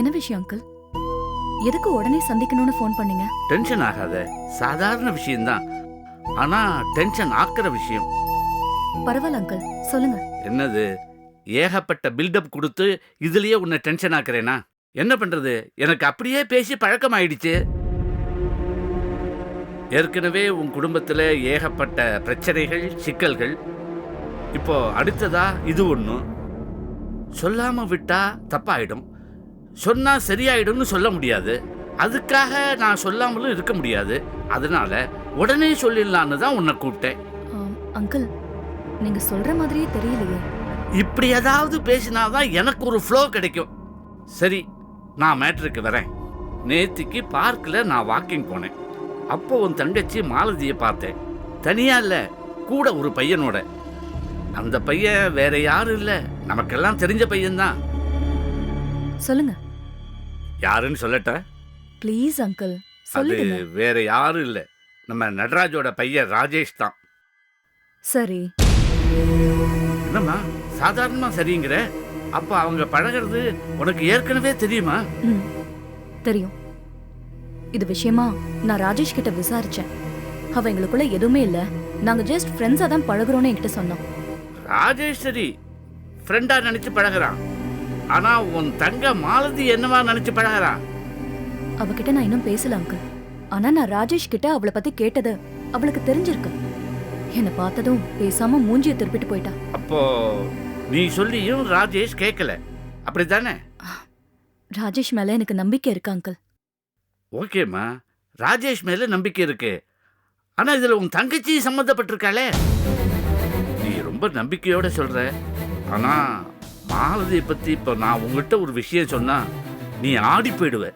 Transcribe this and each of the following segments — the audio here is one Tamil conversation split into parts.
என்ன விஷயம் அங்கிள்? எதுக்கு உடனே சந்திக்கணும்னு ஃபோன் பண்ணீங்க? டென்ஷன் ஆகாத, சாதாரண விஷயம்தான். ஆனா டென்ஷன் ஆக்குற விஷயம். பரவாயில்ல அங்கிள், சொல்லுங்க. என்னது, ஏகப்பட்ட பில்டப் கொடுத்து இதுலயே உன்னை டென்ஷன் ஆக்குறேனா? என்ன பண்றது, எனக்கு அப்படியே பேசி பழக்கம் ஆயிடுச்சு. ஏற்கனவே உன் குடும்பத்துல ஏகப்பட்ட பிரச்சனைகள், சிக்கல்கள். இப்போ அடுத்ததா இது ஒண்ணு. சொல்லாம விட்டா தப்பாயிடும், சொன்னா சரியாயிடும்னு சொல்ல முடியாது. அதுக்காக நான் சொல்லாமலும் இருக்க முடியாது. அதனால உடனே சொல்லிடலான்னு தான் உன்னை கூப்பிட்டேன். அங்கிள், நீங்க சொல்ற மாதிரியே தெரியலையே. இப்படி ஏதாவது பேசினாதான் எனக்கு ஒரு ஃப்ளோ கிடைக்கும். சரி, நான் மேட்ருக்கு வரேன். நேத்திக்கு பார்க்கில் நான் வாக்கிங் போனேன். அப்போ உன் தங்கச்சி மாலதியை பார்த்தேன். தனியா இல்ல, கூட ஒரு பையனோட. அந்த பையன் வேற யாரும் இல்ல, நமக்கெல்லாம் தெரிஞ்ச பையன்தான். சொல்லுங்க. யாருன்னு சொல்லட்ட? ப்ளீஸ் அங்கிள், அது சொல்லுங்க. வேற யாரும் இல்ல, நம்ம நடராஜோட பையன் ராஜேஷ் தான். சரி. என்னம்மா சாதாரணமா சரிங்கிற? அப்ப அவங்க பழகிறது உனக்கு ஏற்கனவே தெரியுமா? தெரியும். இது விஷயமா நான் ராஜேஷ் கிட்ட விசாரிச்சேன். அவ எங்களுக்குள்ள எதுவுமே இல்ல, நாங்க ஜஸ்ட் ஃப்ரெண்ட்ஸா தான் பழகுறோம்னு என்கிட்ட சொன்னோம். ராஜேஷ் சரி, ஃப்ரெண்டா நினைச்சு பழகுறான். ஆனா உன் தங்க மாலதி என்னவா நினைச்சு பழகுறான்? அவகிட்ட நான் இன்னும் பேசல அங்கிள். ஆனா நான் ராஜேஷ் கிட்ட அவளை பத்தி கேட்டது அவளுக்கு தெரிஞ்சிருக்கு. என்னை பார்த்ததும் பேசாம மூஞ்சியை திருப்பிட்டு போயிட்டா. அப்போ நீ சொல்லியும் ராஜேஷ் கேட்கல, அப்படித்தானே? ராஜேஷ் மேல எனக்கு நம்பிக்கை இருக்கு அங்கிள். ஓகேம்மா, ராஜேஷ் மேல நம்பிக்கை இருக்கு. ஆனா இதுல உன் தங்கச்சி சம்மந்தப்பட்டிருக்காளே. நீ ரொம்ப நம்பிக்கையோட சொல்ற. ஆனா மாலதியை பத்தி இப்ப நான் உங்ககிட்ட ஒரு விஷயம் சொன்னா நீ ஆடி போயிடுவ.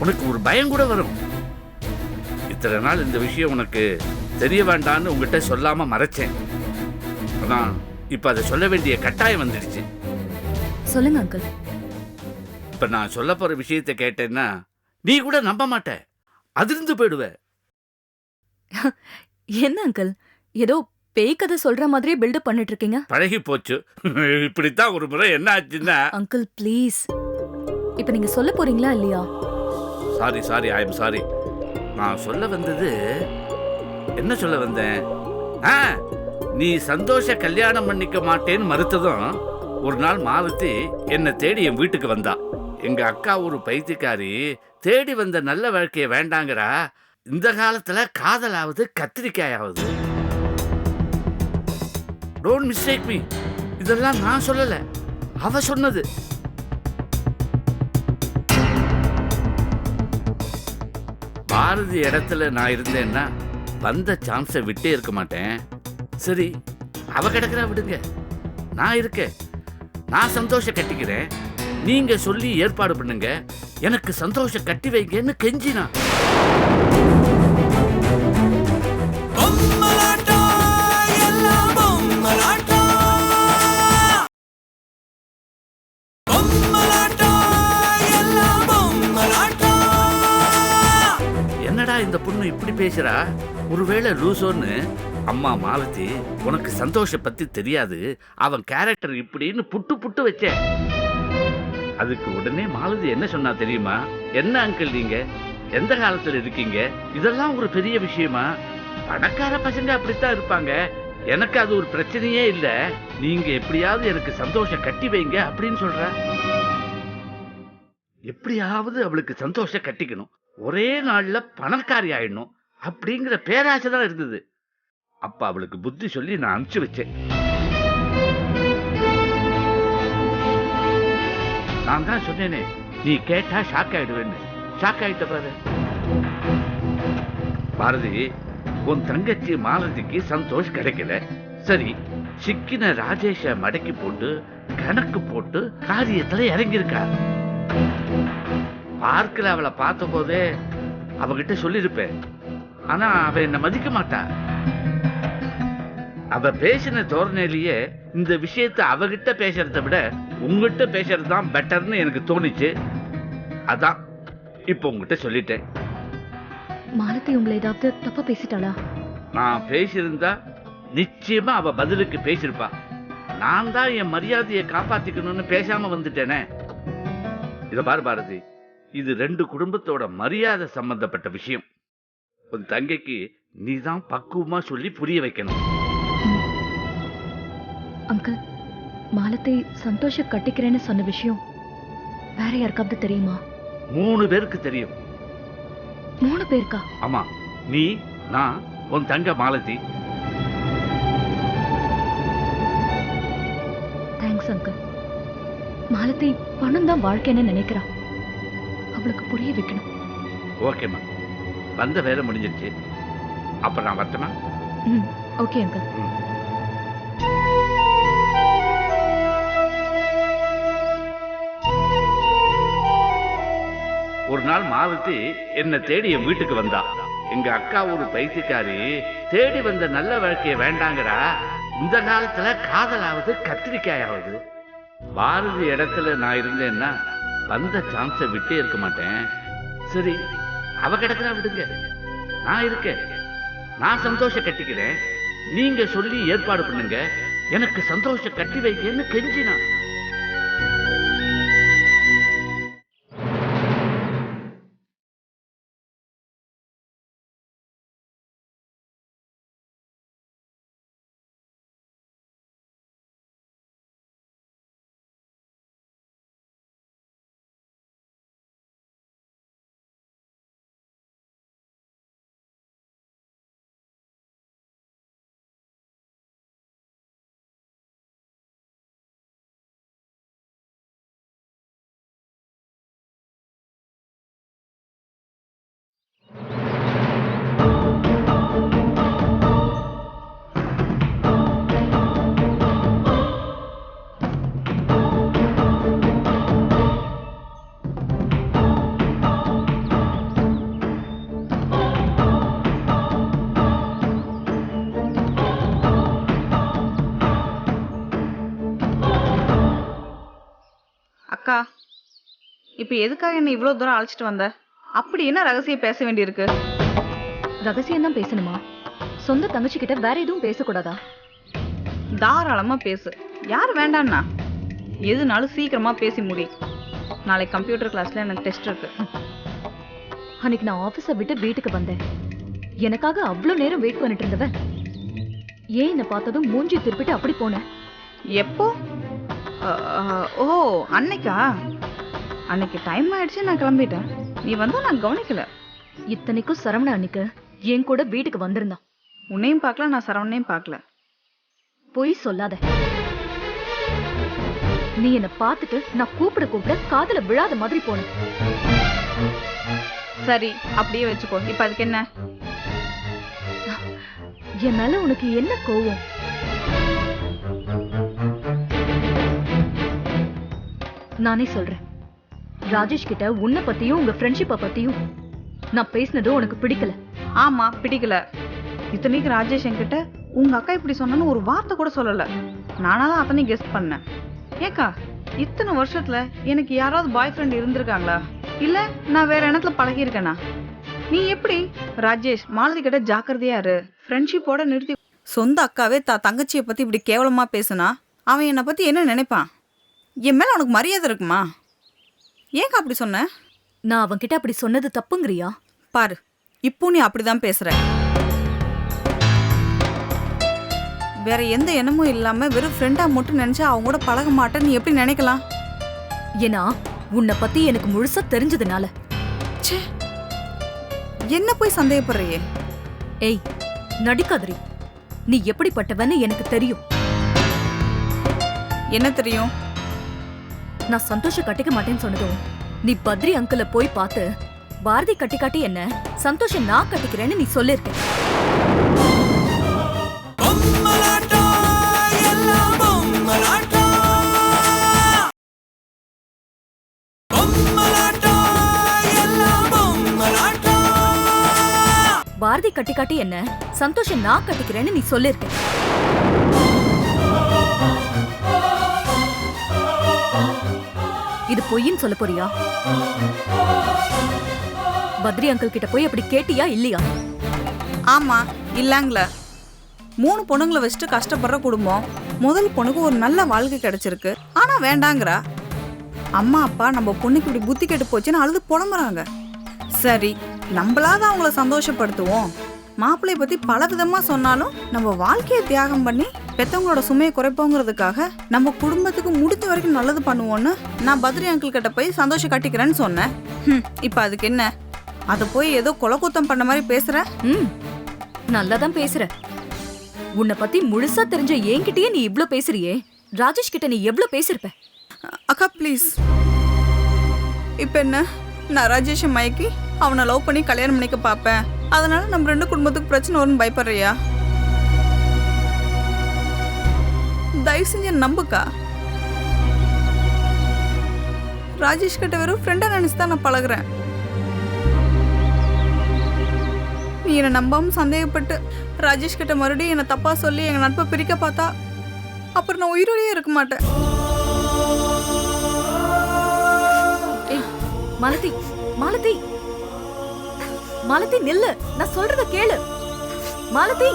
உனக்கு ஒரு பயம் கூட வரும். இத்தனை நாள் இந்த விஷயம் உனக்கு தெரிய வேண்டான்னு உங்ககிட்ட சொல்லாம மறைச்சேன். ஆனா இப்ப அதை சொல்ல வேண்டிய கட்டாயம் வந்துடுச்சு. சொல்லுங்க அங்கிள். இப்ப நான் சொல்ல போற விஷயத்தை கேட்டேன்னா நீ கூட நம்ப மாட்ட, அதிர்ந்து போயிடுவ. என்ன அங்கிள், ஏதோ பேய் கதை சொல்ற மாதிரியே பில்டப் பண்ணிட்டு இருக்கீங்க. பழகி போச்சு. இப்படித்தான் ஒரு முறை என்ன ஆச்சுன்னா. அங்கிள் ப்ளீஸ், இப்ப நீங்க சொல்ல போறீங்களா இல்லையா? Sorry sorry, I am sorry. நான் சொல்ல வந்தது, என்ன சொல்ல வந்தேன்? நீ சந்தோஷ கல்யாணம் பண்ணிக்க மாட்டேன்னு மறுத்ததும் ஒரு நாள் மாலதி என்னை தேடி என் வீட்டுக்கு வந்தா. எங்க அக்கா ஒரு பைத்தியக்காரி, தேடி வந்த நல்ல வாழ்க்கைய வேண்டாங்கிறா. இந்த காலத்துல காதலாவது கத்திரிக்காயாவது. டோன்ட் மிஸ்டேக் மீ, இதெல்லாம் நான் சொல்லல, அவ சொன்னது. பாரதி இடத்துல நான் இருந்தேன்னா வந்த சான்ஸை விட்டே இருக்க மாட்டேன். சரி, அவ கிடக்குறா விடுங்க, நான் இருக்கேன். நான் சந்தோஷம் கட்டிக்கிறேன், நீங்க சொல்லி ஏற்பாடு பண்ணுங்க, எனக்கு சந்தோஷம் கட்டி வைங்கன்னு கெஞ்சினா. என்னடா இந்த பொண்ணு இப்படி பேசுறா, ஒருவேளை லூசோன்னு. அம்மா மாலதி, உனக்கு சந்தோஷ பத்தி தெரியாது, அவன் கேரக்டர் இப்படின்னு புட்டு புட்டு வச்சேன். அதுக்கு உடனே மாலதி என்ன சொன்னா தெரியுமா? என்ன அங்கிள் நீங்க எந்த காலத்துல இருக்கீங்க, இதெல்லாம் ஒரு பெரிய விஷயமா? பணக்கார பசங்க அப்படித்தான் இருப்பாங்க, எனக்கு அது ஒரு பிரச்சனையே இல்ல, நீங்க எப்படியாவது எனக்கு சந்தோஷம் கட்டி வைங்க அப்படின்னு சொல்ற. எப்படியாவது அவளுக்கு சந்தோஷம் கட்டிக்கணும், ஒரே நாள்ல பணக்காரி ஆயிடணும் அப்படிங்கிற பேராசை தான் இருந்தது. அப்ப அவளுக்கு புத்தி சொல்லி நான் அனுப்பிச்சு வச்சேன். நான் தான் சொன்னேனே, நீ கேட்டா ஷாக் ஆயிடுவேன்னு. ஷாக் ஆயிட்ட பாரு. பாரதி, உன் தங்கச்சி மாலதிக்கு சந்தோஷ் கிடைக்கல. சரி, சிக்கின ராஜேஷ மடக்கி போட்டு கணக்கு போட்டு காரியத்துல இறங்கியிருக்கா. பார்க்கல, அவளை பார்த்த போதே அவகிட்ட சொல்லிருப்பேன். ஆனா அவ என்ன மதிக்க மாட்டா. அவ பேசின தோரணையிலேயே இந்த விஷயத்தை அவகிட்ட பேசுறதை விட உங்ககிட்ட பேசுறது தான் பெட்டர்னு எனக்கு தோணிச்சு. அதான் இப்ப உங்ககிட்ட சொல்லிட்டேன். மாலதி உங்களை ஏதாவது தப்பா பேசிட்டாளா? நான் பேசியிருந்தா நிச்சயமா அவ பதிலுக்கு பேசிருப்பா. நான் தான் என் மரியாதையை காப்பாத்திக்கணும்னு பேசாம வந்துட்டேனே. இத பாரு பாரதி, இது 2 குடும்பத்தோட மரியாதை சம்பந்தப்பட்ட விஷயம். உன் தங்கைக்கு நீதான் பக்குவமா சொல்லி புரிய வைக்கணும். அங்கிள், மாலத்தை சந்தோஷ கட்டிக்கிறேன்னு சொன்ன விஷயம் வேற யாருக்காவது தெரியுமா? 3 பேருக்கு தெரியும். 3 பேருக்கா? ஆமா, நீ, நான், உன் தங்க மாலதி. Thanks uncle. மாலத்தை பணம் தான் வாழ்க்கைன்னு நினைக்கிறா. அவளுக்கு புரிய வைக்கணும். ஓகேம்மா, வந்த வேலை முடிஞ்சிருச்சு. அப்ப நான் வரட்டுமா? Okay uncle. ஒரு நாள் மாலதி என்ன தேடி என் வீட்டுக்கு வந்தா. எங்க அக்கா ஒரு பைத்தியக்காரி, தேடி வந்த நல்ல வாழ்க்கைய வேண்டாங்கடா, இந்த காலத்துல காதலாவது கத்திரிக்காயாவது. பாரதி இடத்துல நான் இருந்தேன்னா வந்த சான்ஸை விட்டே இருக்க மாட்டேன். சரி, அவ கிடக்குறா விடுங்க, நான் இருக்கேன். நான் சந்தோஷம் கட்டிக்கிறேன், நீங்க சொல்லி ஏற்பாடு பண்ணுங்க, எனக்கு சந்தோஷம் கட்டி வைக்கன்னு கெஞ்சினா. அக்கா, இப்ப எதுக்காக என்ன இவ்வளவு தூரம் அழைச்சிட்டு வந்த? அப்படி என்ன ரகசியம் பேச வேண்டியிருக்கு? ரகசியம் தான் பேசணுமா? சொந்த தங்கச்சி கிட்ட வேற எதுவும் பேசக்கூடாதா? தாராளமா பேசு, யாரு வேண்டான்னா? எதுனாலும் சீக்கிரமா பேசி முடி. நாளைக்கு கம்ப்யூட்டர் கிளாஸ்ல எனக்கு டெஸ்ட் இருக்கு. அன்னைக்கு நான் ஆபீஸை விட்டு வீட்டுக்கு வந்தேன். எனக்காக அவ்வளவு நேரம் வெயிட் பண்ணிட்டு இருந்தவ ஏன் என்ன பார்த்ததும் மூஞ்சி திருப்பிட்டு அப்படி போனேன். எப்போ? ஓ, அன்னைக்கா? அன்னைக்கு டைம் ஆயிடுச்சு, நான் கிளம்பிட்டேன். நீ வந்து நான் கவனிக்கல. இத்தனைக்கும் சரவண அன்னைக்கு என் கூட வீட்டுக்கு வந்திருந்தான். உன்னையும் பார்க்கல, நான் சரவணையும் பார்க்கல. பொய் சொல்லாத. நீ என்ன பார்த்துட்டு நான் கூப்பிட காதுல விழாத மாதிரி போனேன். சரி, அப்படியே வச்சுக்கோ. இப்ப அதுக்கு என்ன? என் மேல உனக்கு என்ன கோவம்? நானே சொல்றேன். ராஜேஷ் கிட்ட உன்னை பத்தியும் உங்க ஃப்ரெண்ட்ஷிப்பை பத்தியும் நான் பேசினது உனக்கு பிடிக்கல. ஆமா, பிடிக்கல. இத்தனைக்கு ராஜேஷ் என்கிட்ட உங்க அக்கா இப்படி சொன்னு ஒரு வார்த்தை கூட சொல்லல. நானாதான் அத்தனை கெஸ்ட் பண்ணேன். ஏக்கா, இத்தனை வருஷத்துல எனக்கு யாராவது பாய் ஃப்ரெண்ட் இருந்திருக்காங்களா? இல்ல நான் வேற இடத்துல பழகி இருக்கேனா? நீ எப்படி ராஜேஷ் மாலதி கிட்ட ஜாக்கிரதையா இரு, ஃப்ரெண்ட்ஷிப்போட நிறுத்தி. சொந்த அக்காவே தங்கச்சியை பத்தி இப்படி கேவலமா பேசுனா அவன் என்னை பத்தி என்ன நினைப்பான்? என் மேல உனக்கு மரியாதை இருக்குமா? ஏக்கா அப்படி சொன்ன? நான் அவன்கிட்ட அப்படி சொன்னது தப்புங்கிறியா? பாரு, இப்போ நீ அப்படிதான் பேசுற. வேற எந்த எண்ணமும் இல்லாம வெறும் ஃப்ரெண்டா மட்டும் நினைச்சா அவங்க கூட பழக மாட்டேன் நீ எப்படி நினைக்கலாம்? ஏன்னா உன்னை பத்தி எனக்கு முழுசா தெரிஞ்சதுனால. என்ன போய் சந்தேகப்படுறியே? ஏய், நடிக்காதரி. நீ எப்படிப்பட்டவன்னு எனக்கு தெரியும். என்ன தெரியும்? நான் சந்தோஷம் கட்டிக்க மாட்டேன்னு சொன்னதும் நீ பத்ரி அங்கிள போய் பார்த்து பாரதி கட்டி காட்டி என்ன சந்தோஷம் நான் கட்டிக்கிறேன்னு நீ சொல்லிருக்க. பாரதி கட்டி காட்டி என்ன சந்தோஷம் நான் கட்டிக்கிறேன்னு நீ சொல்லிருக்க. இது பொய்ன்னு சொல்ல போறியா? பத்ரி அங்கிள் கிட்ட போய் அப்படி கேட்டியா இல்லையா? ஆமா, இல்லங்கள. 3 பொண்ணுங்களை வச்சுட்டு கஷ்டப்படுற குடும்பம். முதல் பொண்ணுக்கு ஒரு நல்ல வாழ்க்கை கிடைச்சிருக்கு, ஆனா வேண்டாங்கிறா. அம்மா அப்பா நம்ம பொண்ணுக்கு இப்படி புத்தி கெட்டு போச்சுன்னு அழுது புலம்புறாங்க. சரி, நம்மளாவது அவங்கள சந்தோஷப்படுத்துவோம். மாப்பிள்ளைய பத்தி பல விதமா சொன்னாலும் நம்ம வாழ்க்கையை தியாகம் பண்ணி பெத்தவங்களோட சுமையை குறைப்போங்கிறதுக்காக நம்ம குடும்பத்துக்கு முடிஞ்ச வரைக்கும் நல்லது பண்ணுவோன்னு நான் பத்ரி அங்கிள் கிட்ட போய் சந்தோஷம் கட்டிக்கிறேன்னு சொன்னேன். இப்ப அதுக்கு என்ன? அதை போய் ஏதோ கொலக்குத்தம் பண்ண மாதிரி பேசுற. நல்லாதான் பேசுற. உன்னை பத்தி முழுசா தெரிஞ்ச என்கிட்டயே நீ இவ்ளோ பேசுறியே, ராஜேஷ் கிட்ட நீ எவ்ளோ பேசிருப்ப? அக்கா ப்ளீஸ். இப்ப என்ன, நான் ராஜேஷை மயக்கி அவனை லவ் பண்ணி கல்யாணம் பண்ணிக்க பார்ப்பேன், அதனால நம்ம 2 குடும்பத்துக்கு பிரச்சனை வரும்னு பயப்படுறியா? தயவு செஞ்சு நம்புக்கா. ராஜேஷ் கிட்ட வெறும் ஃப்ரெண்டா நினைச்சுதான் நான் பழகுறேன். நீ என்னை நம்பாம சந்தேகப்பட்டு ராஜேஷ் கிட்ட மறுபடியும் என்னை தப்பா சொல்லி எங்க நட்பை பிரிக்க பார்த்தா அப்புறம் நான் உயிரோடயே இருக்க மாட்டேன். ஏய் மாலதி, மாலதி, மாலதி நில்லு, நான் சொல்றத கேளு. மாலதி,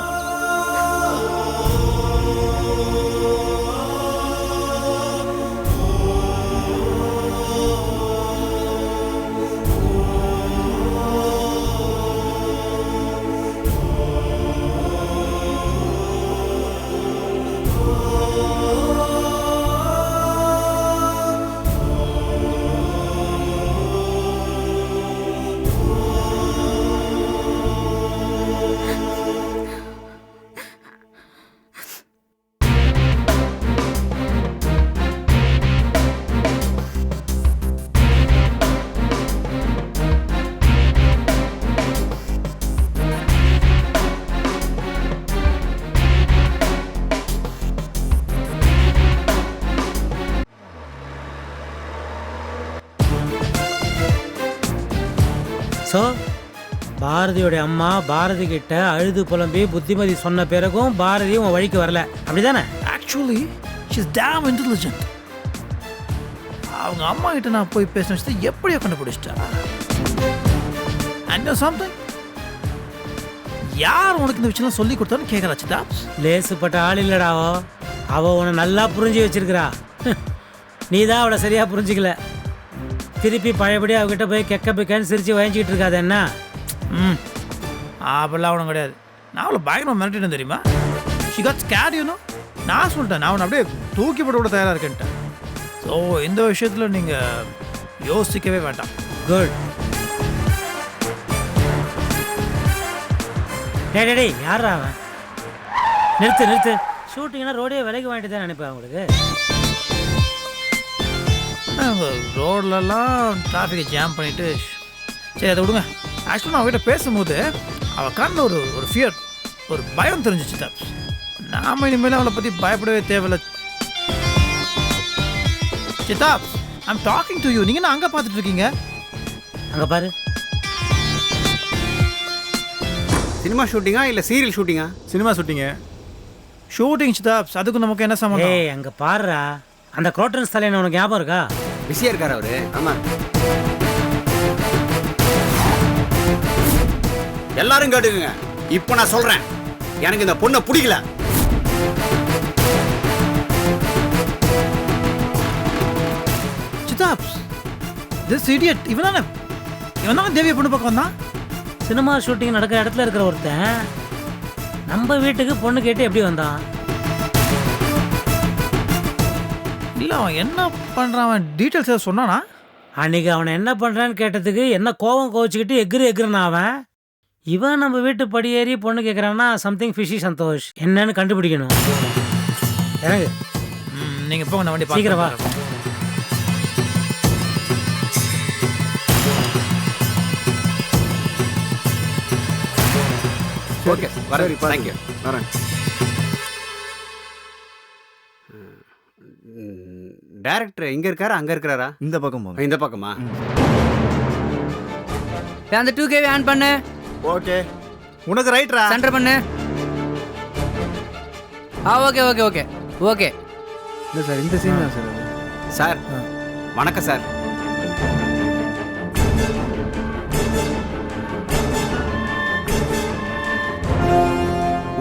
ஸோ பாரதியோடைய அம்மா பாரதி கிட்ட அழுது புலம்பி புத்திமதி சொன்ன பிறகும் பாரதி உன் வழிக்கு வரல, அப்படிதானே? Actually she's damn intelligent. அவங்க அம்மா கிட்ட நான் போய் பேசின விஷயத்தை எப்படியோ கண்டுபிடிச்சிட்டா. அண்ட் சம்திங், யார் உனக்கு இந்த விஷயம்லாம் சொல்லி கொடுத்தான்னு கேட்கறா சித்தா. லேசுப்பட்ட ஆள் இல்லடாவோ, அவள் உன்னை நல்லா புரிஞ்சு வச்சிருக்கிறா. நீ தான் அவளை சரியாக புரிஞ்சிக்கல. திருப்பி பழையபடி அவகிட்ட போய் கெக்க பிக்கன்னு சிரிச்சு வாங்கிக்கிட்டு இருக்காது என்ன? அப்படிலாம் ஒன்றும் கிடையாது. நான் அவளை பயங்கரமாக மிரட்டினேன் தெரியுமா. She got scared you know. நான் சொல்லிட்டேன், நான் அவனை அப்படியே தூக்கி போட்டு விட தயாராக இருக்கேன்ட்டேன். ஸோ இந்த விஷயத்தில் நீங்கள் யோசிக்கவே வேண்டாம். குட். டேய் யாரா அவன்? நிறுத்து நிறுத்து. ஷூட்டிங்னா ரோடே விலைக்கு வாங்கிட்டு தான் நினைப்பேன் உங்களுக்கு. ரோட்லலாம் டிராஃபிக்கை ஜாம் பண்ணிவிட்டு சரி அதை விடுங்க. ஆக்சுவலாக நான் அவகிட்ட பேசும்போது அவள் கண்ணில் ஒரு ஃபியர், ஒரு பயம் தெரிஞ்சிச்சு தான். நாம் இனிமேல் அவளை பற்றி பயப்படவே தேவையில்லை. Siddha, I'm talking to you. நீங்கள் நான் அங்கே பார்த்துட்டு இருக்கீங்க. அங்கே பாரு. சினிமா ஷூட்டிங்கா இல்லை சீரியல் ஷூட்டிங்கா? சினிமா ஷூட்டிங்க. ஷூட்டிங் சித்தா, அதுக்கு நமக்கு என்ன சம்மந்தம்? ஏய் அங்கே பாருடா, அந்த குரோட்டன்ஸ் தலையனை உனக்கு ஞாபகம் இருக்கா? பிஸியாக இருக்கார் அவரு. ஆமாம், எல்லாரும் கேட்டுக்குங்க. இப்போ நான் சொல்கிறேன், எனக்கு இந்த பொண்ணை பிடிக்கல. சித்தா, திஸ் இடியட் இவன் தானே தேவியை பொண்ணு பக்கம் வந்தான். சினிமா ஷூட்டிங் நடக்கிற இடத்துல இருக்கிற ஒருத்தன் நம்ம வீட்டுக்கு பொண்ணு கேட்டு எப்படி வந்தான்? இல்லை அவன் என்ன பண்ணுறான், அவன் டீட்டெயில்ஸ் ஏதாவது சொன்னானா? அன்னைக்கு அவனை என்ன பண்ணுறான்னு கேட்டதுக்கு என்ன கோவம் கோவிச்சுக்கிட்டு எகுறான் அவன். இவன் நம்ம வீட்டு படியேறி பொண்ணு கேட்குறான்னா சம்திங் ஃபிஷி சந்தோஷ். என்னன்னு கண்டுபிடிக்கணும். எனக்கு நீங்கள் போங்க, நான் வண்டி சீக்கிரம் வா. ஓகே வரேன். தேங்க்யூ, வரேன். டைரக்டர் இங்கே இருக்காரா அங்கே இருக்கிறாரா? இந்த பக்கம் போங்க. இந்த பக்கமா? அந்த 2K ஆன் பண்ணு. ஓகே, உனக்கு ரைட்ரா. சென்டர் பண்ணு. Okay okay okay okay. இல்லை சார், இந்த சீன் தான் சார். சார் வணக்கம் சார்.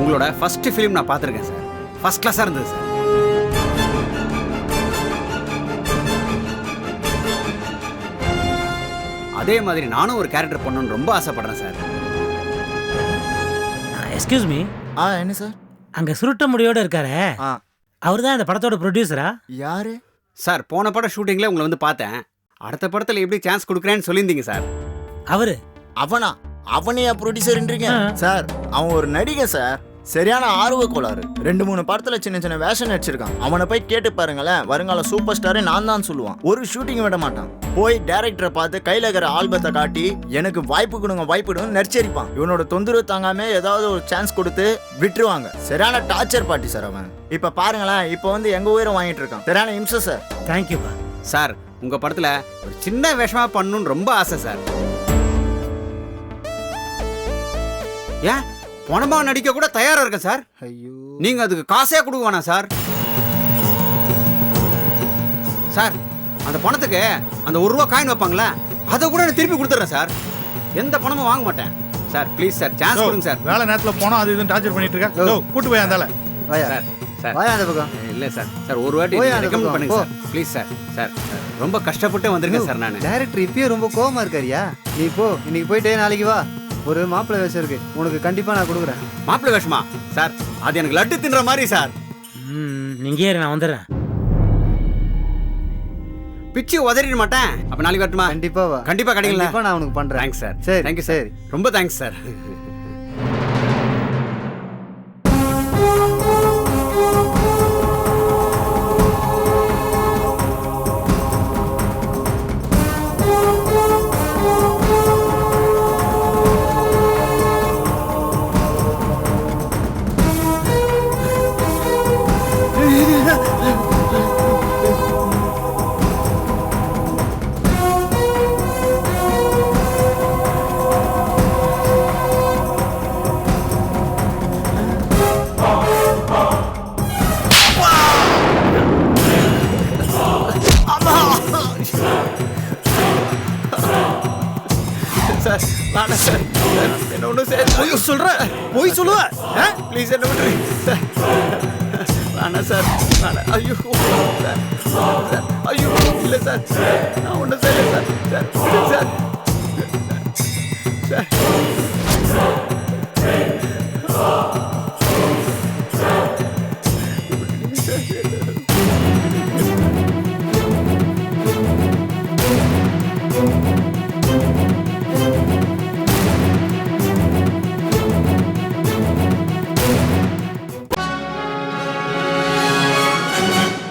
உங்களோட ஃபர்ஸ்ட் ஃபிலிம் நான் பார்த்துருக்கேன் சார். ஃபர்ஸ்ட் கிளாஸாக இருந்தது சார். அதே மாதிரி நானும் ஒரு கேரக்டர் பண்ணணும்னு ரொம்ப ஆசைப்படுறேன் சார். எக்ஸ்கியூஸ் மீ, என்ன சார்? அங்க சுருட்ட முடியோட இருக்காரே, அவர் தான் இந்த படத்தோட ப்ரொடியூசரா? யாரு சார்? போன படம் ஷூட்டிங்ல உங்களை வந்து பார்த்தேன். அடுத்த படத்துல எப்படி சான்ஸ் கொடுக்குறேன்னு சொல்லியிருந்தீங்க சார். அவரு அவனா? அவனையா ப்ரொடியூசர்ன்றீங்க? சார் அவன் ஒரு நடிகன் சார், சரியான ஆர்வ கோளாறு. 2-3 படத்துல சின்ன சின்ன வேஷம் நடிச்சிருக்கான். அவனை போய் கேட்டு பாருங்களேன், வருங்கால சூப்பர் ஸ்டாரே நான் தான் சொல்லுவான். ஒரு ஷூட்டிங் விட மாட்டான். போய் டைரக்டரை பார்த்து கையில இருக்கிற ஆல்பத்தை காட்டி எனக்கு வாய்ப்பு கொடுங்க வாய்ப்பு கொடுங்க நடிச்சரிப்பான். இவனோட தொந்தரவு தாங்காம ஏதாவது ஒரு சான்ஸ் கொடுத்து விட்டுருவாங்க. சரியான டார்ச்சர் பார்ட்டி சார் அவன். இப்ப பாருங்களேன், இப்ப வந்து எங்க உயிரை வாங்கிட்டு இருக்கான். சரியான இம்சை சார். தேங்க்யூப்பா. சார் உங்க படத்துல ஒரு சின்ன வேஷமா பண்ணணும்னு ரொம்ப ஆசை சார். ஏன் பணமா நடிக்க கூட தயாரா இருக்கேன் சார். ஐயோ, நீங்க அதுக்கு காசே கொடுக்க வேணாம் சார். சார் அந்த பணத்துக்கு அந்த ₹1 காயின் வைப்பாங்களே, அதை கூட நான் திருப்பி கொடுத்துறேன் சார். எந்த பணமும் வாங்க மாட்டேன் சார். ப்ளீஸ் சார், சான்ஸ் கொடுங்க சார். வேலை நேரத்துல போனோம் அது இதுன்னு டார்ச்சர் பண்ணிட்டு இருக்க. கூட்டு போய் அந்தால. சார் சார் வாயா அந்த பக்கம். இல்ல சார், சார் ஒரு வாட்டி ரெக்கமெண்ட் பண்ணுங்க சார். Please sir. சார் ரொம்ப கஷ்டப்பட்டு வந்திருக்கேன் சார் நான். டைரக்டர் இப்பயே ரொம்ப கோவமா இருக்காரியா? நீ போ, இன்னைக்கு போயிட்டே நாளைக்கு வா. ஒரு மாப்பிள்ளை வேஷம் இருக்கு, உனக்கு கண்டிப்பா நான் கொடுக்குறேன். மாப்பிள்ளை வேஷமா சார்? அது எனக்கு லட்டு தின்ற மாதிரி சார். நீங்க ஏறு, நான் வந்துடுறேன். பிச்சு உதறிட மாட்டேன். அப்ப நாளைக்கு வரட்டுமா? கண்டிப்பா வா. கண்டிப்பா கிடைக்கல. கண்டிப்பா நான் உனக்கு பண்றேன். Thanks sir. சரி, தேங்க்யூ சார். ரொம்ப தேங்க்ஸ் சார். சார் நானே சார், என்ன ஒன்றும் போய் சொல்கிறேன். போய் சொல்லுவேன். ப்ளீஸ் என்ன பண்ணுறீங்க சார்? நானா சார்? நானே ஐயோ சார். சார் ஐயோ இல்லை சார், நான் ஒன்றும் செய்யலை சார். Sir sir sir